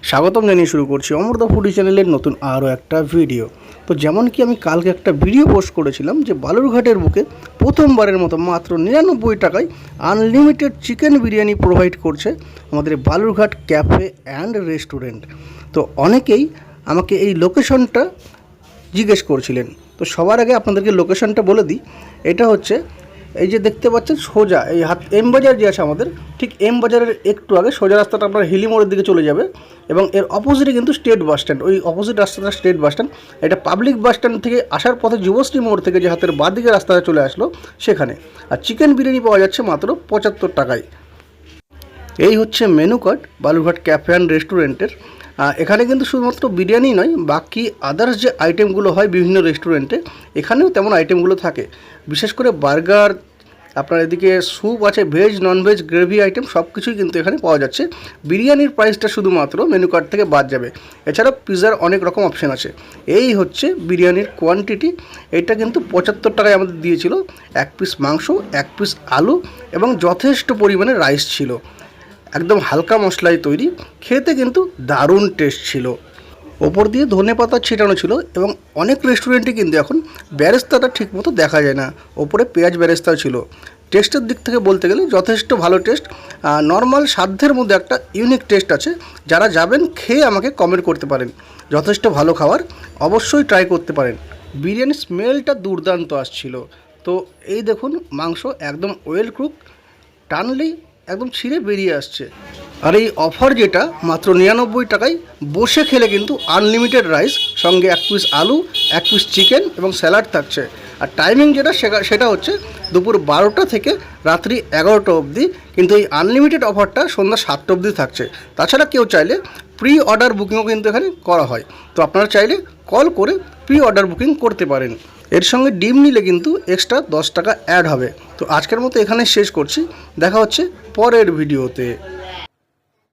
স্বাগতম জানিয়ে শুরু করছি অমৃতা ফুডি চ্যানেলের নতুন আরও একটা ভিডিও। তো যেমন কি আমি কালকে একটা ভিডিও পোস্ট করেছিলাম যে বালুরঘাটের বুকে প্রথমবারের মতো মাত্র 99 টাকায় আনলিমিটেড চিকেন বিরিয়ানি প্রোভাইড করছে আমাদের বালুরঘাট ক্যাফে অ্যান্ড রেস্টুরেন্ট। তো অনেকেই আমাকে এই লোকেশনটা জিজ্ঞেস করছিলেন, তো সবার আগে আপনাদেরকে লোকেশনটা বলে দিই। এটা হচ্ছে এই যে দেখতে পাচ্ছেন সোজা এই এম বাজার যে আছে আমাদের, ঠিক এম বাজারের একটু আগে সোজা রাস্তাটা আপনার হিলি মোড়ের দিকে চলে যাবে এবং এর অপোজিটে কিন্তু স্টেট বাস স্ট্যান্ড। ওই অপোজিট রাস্তাটা স্টেট বাস স্ট্যান্ড। এটা পাবলিক বাস স্ট্যান্ড থেকে আসার পথে যুবশ্রী মোড় থেকে যে হাতের বাঁ দিকে রাস্তাটা চলে আসলো সেখানে। আর চিকেন বিরিয়ানি পাওয়া যাচ্ছে মাত্র 75 টাকায়। এই হচ্ছে menu card Balurghat cafe and রেস্টুরেন্টের। এখানে কিন্তু শুধুমাত্র বিরিয়ানি নয়, বাকি আদার্স যে আইটেমগুলো হয় বিভিন্ন রেস্টুরেন্টে এখানেও তেমন আইটেমগুলো থাকে। বিশেষ করে বার্গার, আপনার এদিকে স্যুপ আছে, ভেজ ননভেজ গ্রেভি আইটেম সব কিছুই কিন্তু এখানে পাওয়া যাচ্ছে। বিরিয়ানির প্রাইসটা শুধুমাত্র মেনু কার্ড থেকে বাদ যাবে। এছাড়া পিৎজার অনেক রকম অপশান আছে। এই হচ্ছে বিরিয়ানির কোয়ান্টিটি। এটা কিন্তু 75 টাকায় আমাদের দিয়েছিল। 1 পিস মাংস, 1 পিস আলু এবং যথেষ্ট পরিমাণে রাইস ছিল। একদম হালকা মশলায় তৈরি, খেতে কিন্তু দারুণ টেস্ট ছিল। ওপর দিয়ে ধনেপাতা ছিটানো ছিল এবং অনেক রেস্টুরেন্টে কিন্তু এখন বেরেস্তাটা ঠিকমতো দেখা যায় না, ওপরে পেঁয়াজ বেরেস্তাও ছিল। টেস্টের দিক থেকে বলতে গেলে যথেষ্ট ভালো টেস্ট। নর্মাল সাধ্যের মধ্যে একটা ইউনিক টেস্ট আছে। যারা যাবেন খেয়ে আমাকে কমেন্ট করতে পারেন। যথেষ্ট ভালো খাবার, অবশ্যই ট্রাই করতে পারেন। বিরিয়ানির স্মেলটা দুর্দান্ত আসছিল। তো এই দেখুন মাংস একদম ওয়েল কুক, টানলেই একদম ছিঁড়ে বেরিয়ে আসছে। আর এই অফার যেটা মাত্র 99 টাকায় বসে খেলে কিন্তু আনলিমিটেড রাইস, সঙ্গে 1 পিস আলু, 1 পিস চিকেন এবং স্যালাড থাকছে। আর টাইমিং যেটা সেটা হচ্ছে দুপুর 12টা থেকে রাত্রি 11টা অবধি। কিন্তু এই আনলিমিটেড অফারটা সন্ধ্যা 7টা অবধি থাকছে। তাছাড়া কেউ চাইলে প্রি অর্ডার বুকিংও কিন্তু এখানে করা হয়। তো আপনারা চাইলে কল করে প্রি অর্ডার বুকিং করতে পারেন। এর সঙ্গে ডিম নিলে কিন্তু এক্সট্রা 10 টাকা অ্যাড হবে। তো আজকের মতো এখানে শেষ করছি, দেখা হচ্ছে পরের ভিডিওতে।